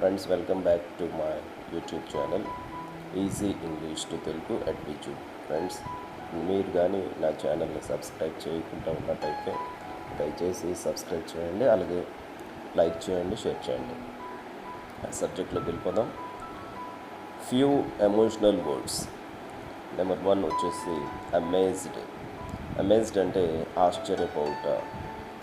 Friends, welcome back to my YouTube channel easy English to Telugu at Viju. Friends, మీరు కానీ నా ఛానల్ని సబ్స్క్రైబ్ చేయకుండా ఉన్నట్టయితే దయచేసి సబ్స్క్రైబ్ చేయండి, అలాగే లైక్ చేయండి, షేర్ చేయండి. సబ్జెక్ట్లోకి వెళ్ళిపోదాం. Few emotional words. నెంబర్ 1 వచ్చేసి అమేజ్డ్. అమేజ్డ్ అంటే ఆశ్చర్యపోవుట.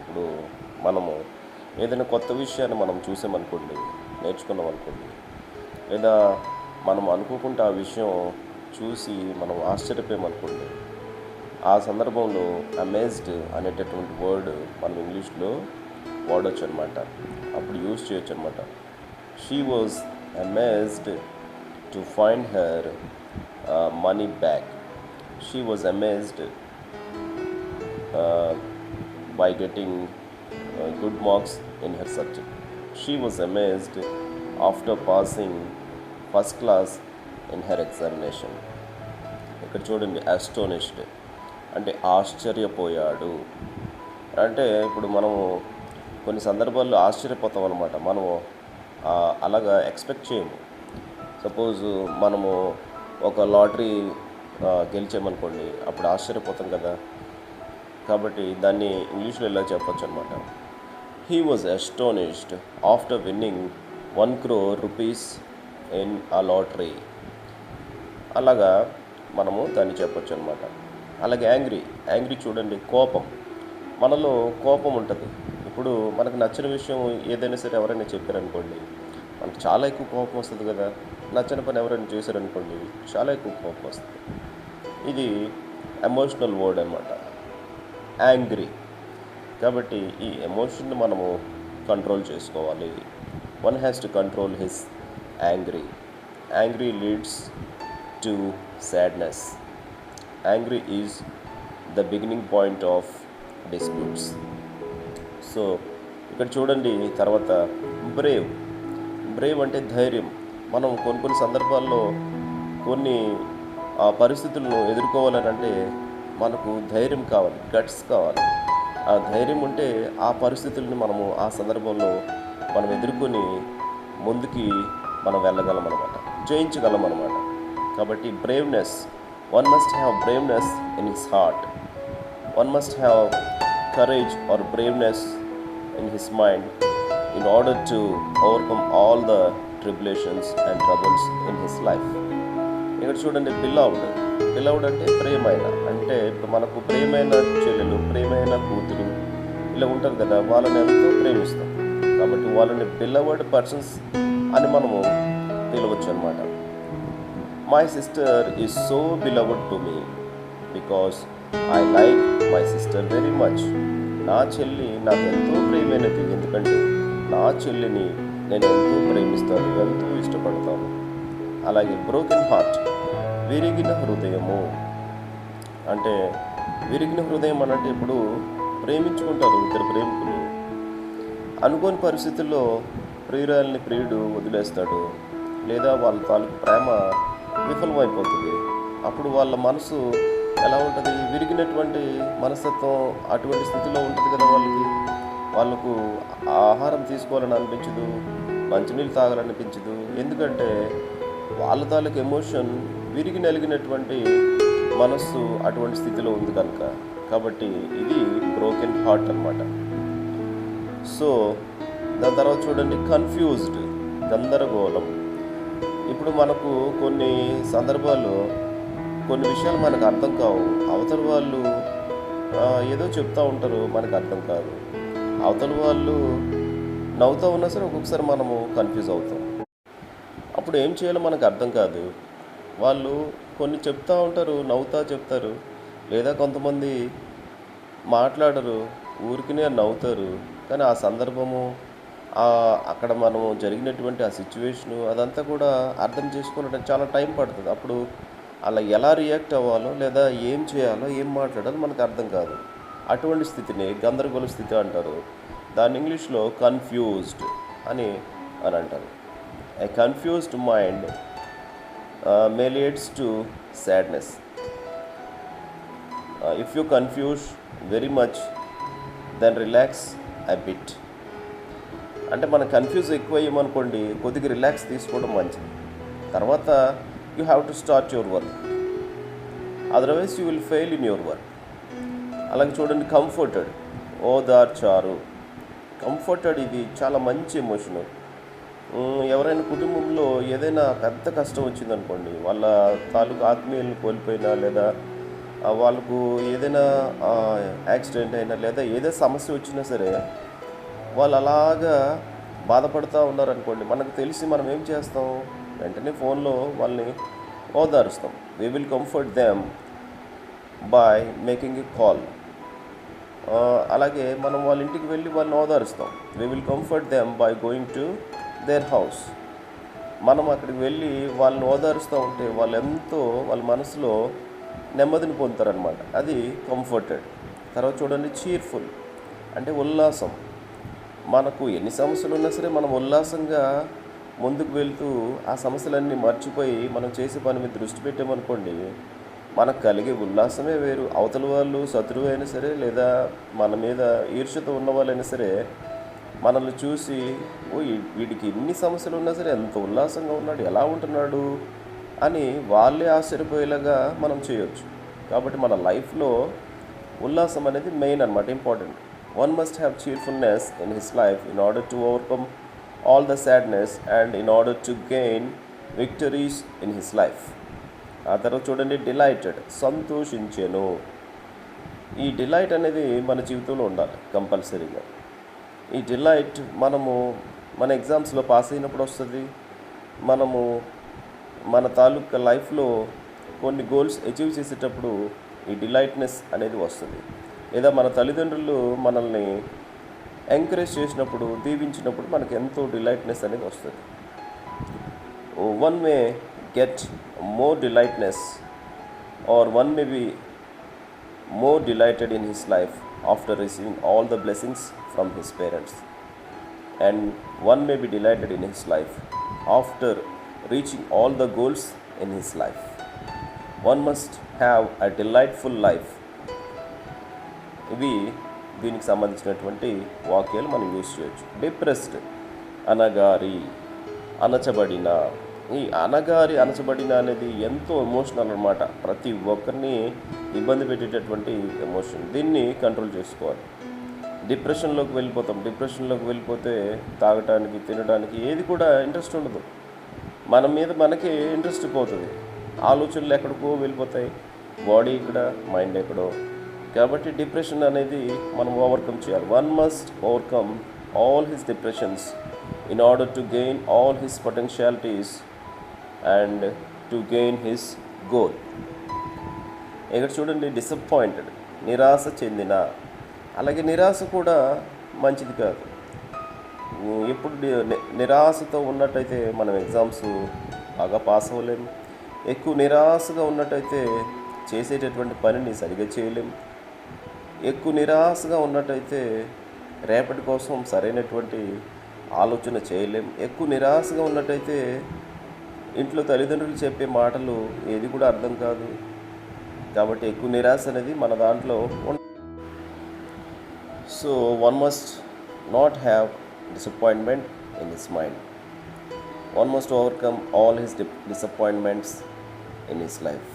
ఇప్పుడు మనము ఏదైనా కొత్త విషయాన్ని మనం చూసామనుకోండి, నేర్చుకున్నాం అనుకోండి, లేదా మనం అనుకోకుండా ఆ విషయం చూసి మనం ఆశ్చర్యపోయామనుకోండి, ఆ సందర్భంలో అమేజ్డ్ అనేటటువంటి వర్డ్ మనం ఇంగ్లీష్లో వాడవచ్చు అనమాట. అప్పుడు యూజ్ చేయొచ్చు అనమాట. She was amazed to find her money back. She was amazed by getting good marks in her subject. She was amazed after passing first class in her examination. ఇక్కడ చూడండి, అస్టోనిష్డ్ అంటే ఆశ్చర్యపోయాడు. అంటే ఇప్పుడు మనము కొన్ని సందర్భాల్లో ఆశ్చర్యపోతాం అనమాట. మనము అలాగా ఎక్స్పెక్ట్ చేయము. సపోజ్ మనము ఒక లాటరీ గెలిచామనుకోండి, అప్పుడు ఆశ్చర్యపోతాం కదా. కాబట్టి దాన్ని ఇంగ్లీష్లో ఇలా చెప్పొచ్చు అనమాట. He was astonished after winning 1 crore rupees in a lottery. అలాగా మనము దాన్ని చెప్పొచ్చు అనమాట. అలాగే యాంగ్రీ చూడండి, కోపం. మనలో కోపం ఉంటుంది. ఇప్పుడు మనకు నచ్చిన విషయం ఏదైనా సరే ఎవరైనా చెప్పారనుకోండి, మనకు చాలా ఎక్కువ కోపం వస్తుంది కదా. నచ్చని పని ఎవరైనా చేశారనుకోండి, చాలా ఎక్కువ కోపం వస్తుంది. ఇది ఎమోషనల్ వర్డ్ అనమాట, యాంగ్రీ. కాబట్టి ఈ ఎమోషన్ని మనము కంట్రోల్ చేసుకోవాలి. One has to control his angry. Angry leads to sadness. Angry is the beginning point of disputes. So ఇక్కడ చూడండి, తర్వాత బ్రేవ్ అంటే ధైర్యం. మనం కొన్ని సందర్భాల్లో కొన్ని పరిస్థితులను ఎదుర్కోవాలని అంటే మనకు ధైర్యం కావాలి, గట్స్ కావాలి. ఆ ధైర్యం ఉంటే ఆ పరిస్థితుల్ని మనము ఆ సందర్భంలో మనం ఎదుర్కొని ముందుకి మనం వెళ్ళగలం అనమాట, జయించగలం అనమాట. కాబట్టి braveness, one must have braveness in his heart. One must have courage or braveness in his mind in order to overcome all the tribulations and troubles in his life. ఇక్కడ చూడండి, బిలవ్డ్ అంటే ప్రేమైన. అంటే ఇప్పుడు మనకు ప్రేమైన చెల్లెలు, ప్రేమైన కూతురు ఇలా ఉంటారు కదా, వాళ్ళని ఎంతో ప్రేమిస్తాం. కాబట్టి వాళ్ళని బిలవ్డ్ పర్సన్స్ అని మనము పిలవచ్చు అనమాట. My sister is so beloved to me because I like my sister very much. నా చెల్లి నాకు ఎంతో ప్రియమైనది, ఎందుకంటే నా చెల్లిని నేను ఎంతో ప్రేమిస్తాను, ఎంతో ఇష్టపడతాను. అలాగే బ్రోకెన్ హార్ట్, విరిగిన హృదయము. అంటే విరిగిన హృదయం అనంటే ఇప్పుడు ప్రేమించుకుంటారు ఇద్దరు ప్రేమికులు. అనుకోని పరిస్థితుల్లో ప్రియురాల్ని ప్రియుడు వదిలేస్తాడు, లేదా వాళ్ళ తాలూకు ప్రేమ విఫలమైపోతుంది. అప్పుడు వాళ్ళ మనసు ఎలా ఉంటుంది? విరిగినటువంటి మనస్తత్వం అటువంటి స్థితిలో ఉంటుంది కదా. వాళ్ళకు ఆహారం తీసుకోవాలని అనిపించదు, మంచినీళ్ళు తాగాలనిపించదు. ఎందుకంటే వాళ్ళ తాలూకు ఎమోషన్ విరిగి నలిగినటువంటి మనస్సు అటువంటి స్థితిలో ఉంది కనుక. కాబట్టి ఇది బ్రోకెన్ హార్ట్ అన్నమాట. సో దాని తర్వాత చూడండి, కన్ఫ్యూజ్డ్, గందరగోళం. ఇప్పుడు మనకు కొన్ని సందర్భాల్లో కొన్ని విషయాలు మనకు అర్థం కావు. అవతల వాళ్ళు ఏదో చెప్తూ ఉంటారు, మనకు అర్థం కాదు. అవతల వాళ్ళు నవ్వుతూ ఉన్నా సరే ఒక్కొక్కసారి మనము కన్ఫ్యూజ్ అవుతాం. అప్పుడు ఏం చేయాలో మనకు అర్థం కాదు. వాళ్ళు కొన్ని చెప్తూ ఉంటారు, నవ్వుతా చెప్తారు, లేదా కొంతమంది మాట్లాడరు, ఊరికినే నవ్వుతారు. కానీ ఆ సందర్భము, అక్కడ మనము జరిగినటువంటి ఆ సిచ్యువేషను అదంతా కూడా అర్థం చేసుకోవడానికి చాలా టైం పడుతుంది. అప్పుడు అలా ఎలా రియాక్ట్ అవ్వాలో, లేదా ఏం చేయాలో, ఏం మాట్లాడాలో మనకు అర్థం కాదు. అటువంటి స్థితిని గందరగోళ స్థితి అంటారు. దాన్ని ఇంగ్లీష్లో కన్ఫ్యూజ్డ్ అని అంటారు. A confused mind may leads to sadness. If you confuse very much, then relax a bit. అంటే మనం కన్ఫ్యూజ్ ఎక్కువ అయ్యామనుకోండి, కొద్దిగా రిలాక్స్ తీసుకోవడం మంచిది. తర్వాత you have to start your work, otherwise you will fail in your work. అలాగే చూడండి, comforted, ఓదార్చారు. Comforted ఇది చాలా మంచి ఎమోషను. ఎవరైనా కుటుంబంలో ఏదైనా పెద్ద కష్టం వచ్చిందనుకోండి, వాళ్ళ తాలూకు ఆత్మీయులను కోల్పోయినా, లేదా వాళ్ళకు ఏదైనా యాక్సిడెంట్ అయినా, లేదా ఏదో సమస్య వచ్చినా సరే వాళ్ళు అలాగా బాధపడుతూ ఉన్నారనుకోండి, మనకు తెలిసి మనం ఏం చేస్తాం, వెంటనే ఫోన్లో వాళ్ళని ఓదారుస్తాం. We will comfort them by making a call. అలాగే మనం వాళ్ళ ఇంటికి వెళ్ళి వాళ్ళని ఓదారుస్తాం. We will comfort them by going to their house. మనం అక్కడికి వెళ్ళి వాళ్ళని ఓదారుస్తూ ఉంటే వాళ్ళు ఎంతో వాళ్ళ మనసులో నెమ్మదిని పొందుతారనమాట. అది కంఫర్టెడ్. తర్వాత చూడండి, చీర్ఫుల్ అంటే ఉల్లాసం. మనకు ఎన్ని సమస్యలు ఉన్నా సరే మనం ఉల్లాసంగా ముందుకు వెళ్తూ ఆ సమస్యలన్నీ మర్చిపోయి మనం చేసే పని మీద దృష్టి పెట్టామనుకోండి, మనకు కలిగే ఉల్లాసమే వేరు. అవతల వాళ్ళు శత్రువు అయినా సరే, లేదా మన మీద ఈర్ష్యతో ఉన్న వాళ్ళైనా సరే మనల్ని చూసి, వీడికి ఎన్ని సమస్యలు ఉన్నా సరే ఎంత ఉల్లాసంగా ఉన్నాడు, ఎలా ఉంటున్నాడు అని వాళ్ళే ఆశ్చర్యపోయేలాగా మనం చేయొచ్చు. కాబట్టి మన లైఫ్లో ఉల్లాసం అనేది మెయిన్ అన్నమాట, important. One must have cheerfulness in his life in order to overcome all the sadness and in order to gain victories in his life. ఆ తర్వాత చూడండి, డిలైటెడ్, సంతోషించెను. ఈ డిలైట్ అనేది మన జీవితంలో ఉండాలి కంపల్సరీగా. ఈ డిలైట్ మనము మన ఎగ్జామ్స్లో పాస్ అయినప్పుడు వస్తుంది. మనము మన తాలూకా లైఫ్లో కొన్ని గోల్స్ అచీవ్ చేసేటప్పుడు ఈ డిలైట్నెస్ అనేది వస్తుంది. లేదా మన తల్లిదండ్రులు మనల్ని ఎంకరేజ్ చేసినప్పుడు, దీవించినప్పుడు మనకు ఎంతో డిలైట్నెస్ అనేది వస్తుంది. One may get more delightness or one may be more delighted in his life after receiving all the blessings from his parents, and one may be delighted in his life after reaching all the goals in his life. One must have a delightful life. ఇవి దీనికి సంబంధించినటువంటి వాక్యాలు మనం use చేయొచ్చు. Depressed, అనగారి, అణచబడిన. ఈ అణచబడిన అనేది ఎంతో emotional అనమాట. ప్రతి ఒక్కరిని ఇబ్బంది పెట్టేటటువంటి ఎమోషన్. దీన్ని కంట్రోల్ చేసుకోవాలి. డిప్రెషన్లోకి వెళ్ళిపోతే తాగటానికి, తినడానికి ఏది కూడా ఇంట్రెస్ట్ ఉండదు. మన మీద మనకి ఇంట్రెస్ట్ పోతుంది. ఆలోచనలు ఎక్కడికో వెళ్ళిపోతాయి. బాడీ ఇక్కడ, మైండ్ ఎక్కడో. కాబట్టి డిప్రెషన్ అనేది మనం ఓవర్కమ్ చేయాలి. One must overcome all his depressions in order to gain all his potentialities and to gain his goal. ఇక్కడ చూడండి, డిసప్పాయింటెడ్, నిరాశ చెందిన. అలాగే నిరాశ కూడా మంచిది కాదు. ఎప్పుడు నిరాశతో ఉన్నట్టయితే మనం ఎగ్జామ్స్ బాగా పాస్ అవ్వలేము. ఎక్కువ నిరాశగా ఉన్నట్టయితే చేసేటటువంటి పనిని సరిగా చేయలేము. ఎక్కువ నిరాశగా ఉన్నట్టయితే రేపటి కోసం సరైనటువంటి ఆలోచన చేయలేం. ఎక్కువ నిరాశగా ఉన్నట్టయితే ఇంట్లో తల్లిదండ్రులు చెప్పే మాటలు ఏది కూడా అర్థం కాదు. కాబట్టి ఎక్కువ నిరాశ అనేది మన దాంట్లో so one must not have disappointment in his mind. One must overcome all his disappointments in his life.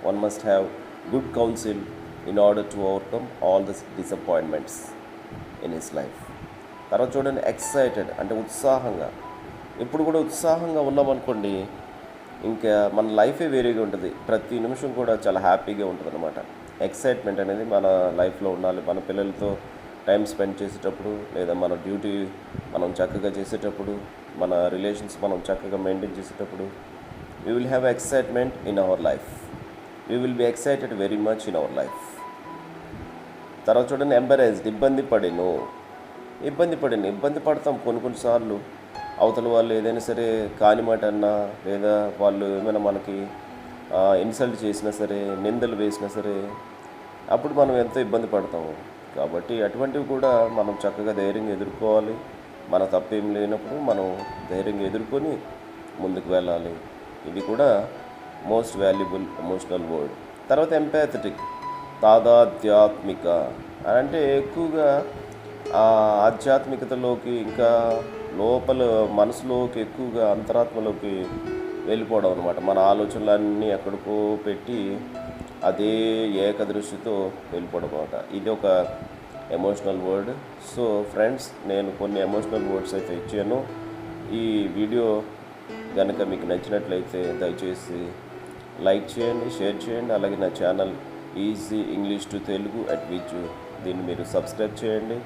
One must have good council in order to overcome all the disappointments in his life. తర్వాత చూడండి, excited అంటే ఉత్సాహంగా. ఇప్పుడు కూడా ఉత్సాహంగా ఉన్నామనుకోండి, ఇంకా మన లైఫే వేరేగా ఉంటుంది. ప్రతి నిమిషం కూడా చాలా హ్యాపీగా ఉంటుంది అనమాట. ఎక్సైట్మెంట్ అనేది మన లైఫ్లో ఉండాలి. మన పిల్లలతో టైం స్పెండ్ చేసేటప్పుడు, లేదా మన డ్యూటీ మనం చక్కగా చేసేటప్పుడు, మన రిలేషన్స్ మనం చక్కగా మెయింటైన్ చేసేటప్పుడు we will have excitement in our life. We will be excited very much in our life. తర్వాత చూడండి, ఎంబరేజ్డ్, ఇబ్బంది పడతాం కొన్నిసార్లు. అవతల వాళ్ళు ఏదైనా సరే కాని మాట అన్నా, లేదా వాళ్ళు ఏమైనా మనకి ఇన్సల్ట్ చేసినా సరే, నిందలు వేసినా సరే, అప్పుడు మనం ఎంతో ఇబ్బంది పడతాము. కాబట్టి అటువంటివి కూడా మనం చక్కగా ధైర్యంగా ఎదుర్కోవాలి. మన తప్పేం లేనప్పుడు మనం ధైర్యంగా ఎదుర్కొని ముందుకు వెళ్ళాలి. ఇది కూడా మోస్ట్ వాల్యుబుల్ ఎమోషనల్ వర్డ్. తర్వాత ఎంపాథెటిక్, తాదాత్మ్యత అంటే ఎక్కువగా ఆ ఆధ్యాత్మికతలోకి ఇంకా లోపల మనసులోకి ఎక్కువగా అంతరాత్మలోకి వెళ్ళిపోవడం అనమాట. మన ఆలోచనలన్నీ ఎక్కడికో పెట్టి అదే ఏకదృష్టితో వెళ్ళిపోవడం అనమాట. ఇది ఒక ఎమోషనల్ వర్డ్. సో ఫ్రెండ్స్, నేను కొన్ని ఎమోషనల్ వర్డ్స్ అయితే ఇచ్చాను. ఈ వీడియో కనుక మీకు నచ్చినట్లయితే దయచేసి లైక్ చేయండి, షేర్ చేయండి. అలాగే నా channel easy English to Telugu @Viju, దీన్ని మీరు సబ్స్క్రైబ్ చేయండి.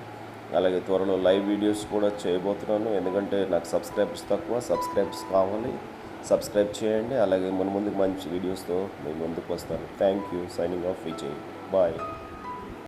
అలాగే త్వరలో లైవ్ వీడియోస్ కూడా చేయబోతున్నాను, ఎందుకంటే నాకు సబ్స్క్రైబర్స్ తక్కువ, సబ్స్క్రైబర్స్ కావాలి. సబ్స్క్రైబ్ చేయండి. అలాగే ముందుకు మంచి వీడియోస్తో మీ ముందుకు వస్తాను. Thank you. Signing off Vijay. Bye.